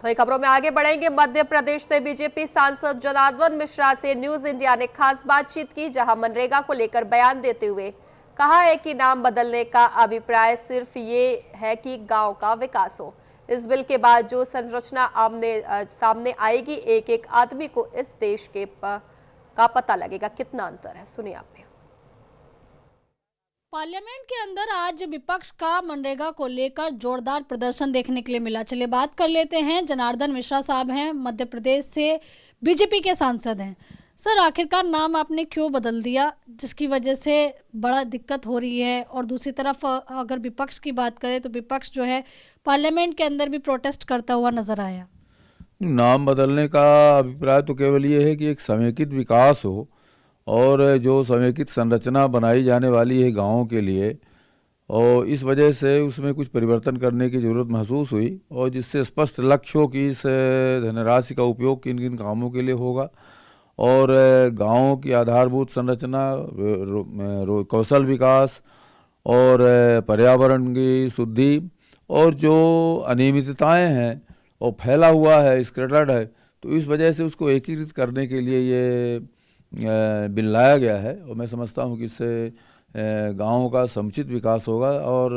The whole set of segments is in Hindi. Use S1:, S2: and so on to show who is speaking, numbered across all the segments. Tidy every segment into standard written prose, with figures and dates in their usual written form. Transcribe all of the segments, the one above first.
S1: तो ये खबरों में आगे बढ़ेंगे। मध्य प्रदेश से बीजेपी सांसद जनार्दन मिश्रा से न्यूज इंडिया ने खास बातचीत की, जहां मनरेगा को लेकर बयान देते हुए कहा है कि नाम बदलने का अभिप्राय सिर्फ ये है कि गांव का विकास हो। इस बिल के बाद जो संरचना सामने आएगी, एक एक आदमी को इस देश का पता लगेगा। कितना अंतर है, सुनिए आप भी।
S2: पार्लियामेंट के अंदर आज विपक्ष का मनरेगा को लेकर जोरदार प्रदर्शन देखने के लिए मिला। चलिए बात कर लेते हैं। जनार्दन मिश्रा साहब हैं, मध्य प्रदेश से बीजेपी के सांसद हैं। सर, आखिरकार नाम आपने क्यों बदल दिया, जिसकी वजह से बड़ा दिक्कत हो रही है? और दूसरी तरफ अगर विपक्ष की बात करें तो विपक्ष जो है पार्लियामेंट के अंदर भी प्रोटेस्ट करता हुआ नजर आया।
S3: नाम बदलने का अभिप्राय तो केवल ये है कि एक समेकित विकास हो और जो समेकित संरचना बनाई जाने वाली है गाँवों के लिए, और इस वजह से उसमें कुछ परिवर्तन करने की ज़रूरत महसूस हुई, और जिससे स्पष्ट लक्ष्य हो कि इस धनराशि का उपयोग किन किन कामों के लिए होगा, और गाँवों की आधारभूत संरचना, कौशल विकास और पर्यावरण की शुद्धि, और जो अनियमितताएं हैं और फैला हुआ है, स्क्रैटर्ड है, तो इस वजह से उसको एकीकृत करने के लिए ये बिल लाया गया है। और मैं समझता हूँ कि इससे गाँवों का समुचित विकास होगा और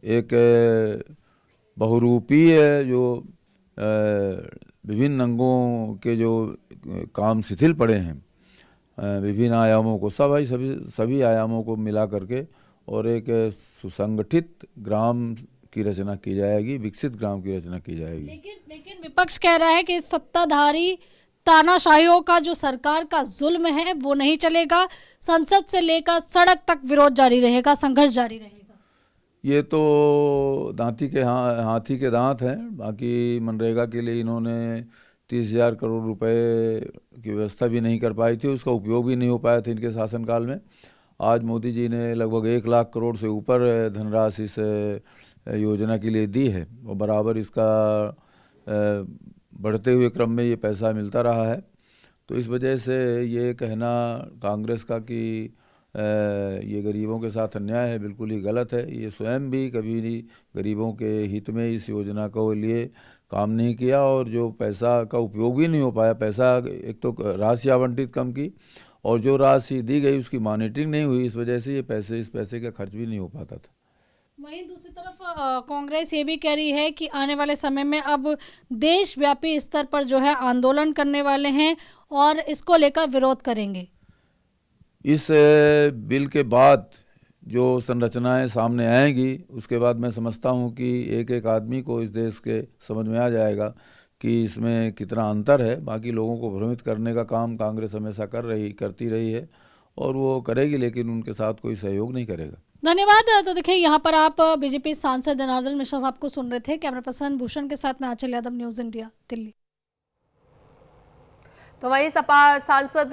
S3: एक बहुरूपीय जो विभिन्न अंगों के जो काम शिथिल पड़े हैं, विभिन्न आयामों को सभी आयामों को मिला करके और एक सुसंगठित ग्राम की रचना की जाएगी, विकसित ग्राम की रचना की जाएगी।
S2: लेकिन विपक्ष कह रहा है कि सत्ताधारी तानाशाहियों का जो सरकार का जुल्म है वो नहीं चलेगा, संसद से लेकर सड़क तक विरोध जारी रहेगा, संघर्ष जारी रहेगा।
S3: ये तो हाथी के दांत हैं। बाकी मनरेगा के लिए इन्होंने 30,000 करोड़ रुपए की व्यवस्था भी नहीं कर पाई थी, उसका उपयोग भी नहीं हो पाया था इनके शासनकाल में। आज मोदी जी ने लगभग 1 लाख करोड़ से ऊपर धनराशि इस योजना के लिए दी है, और बराबर इसका बढ़ते हुए क्रम में ये पैसा मिलता रहा है। तो इस वजह से ये कहना कांग्रेस का कि ये गरीबों के साथ अन्याय है, बिल्कुल ही गलत है। ये स्वयं भी कभी भी गरीबों के हित में इस योजना के लिए काम नहीं किया, और जो पैसा का उपयोग भी नहीं हो पाया। पैसा एक तो राशि आवंटित कम की, और जो राशि दी गई उसकी मॉनिटरिंग नहीं हुई, इस वजह से इस पैसे का खर्च भी नहीं हो पाता था।
S2: वहीं दूसरी तरफ कांग्रेस ये भी कह रही है कि आने वाले समय में अब देशव्यापी स्तर पर जो है आंदोलन करने वाले हैं और इसको लेकर विरोध करेंगे।
S3: इस बिल के बाद जो संरचनाएं सामने आएंगी, उसके बाद मैं समझता हूं कि एक एक आदमी को इस देश के समझ में आ जाएगा कि इसमें कितना अंतर है। बाकी लोगों को भ्रमित करने का काम कांग्रेस हमेशा करती रही है, और वो करेगी, लेकिन उनके साथ कोई सहयोग नहीं करेगा।
S2: धन्यवाद। तो देखिए, यहाँ पर आप बीजेपी सांसद जनार्दन मिश्रा साहब को सुन रहे थे। कैमरा पर्सन भूषण के साथ में आंचल यादव, न्यूज इंडिया, दिल्ली।
S1: तो वहीं सपा सांसद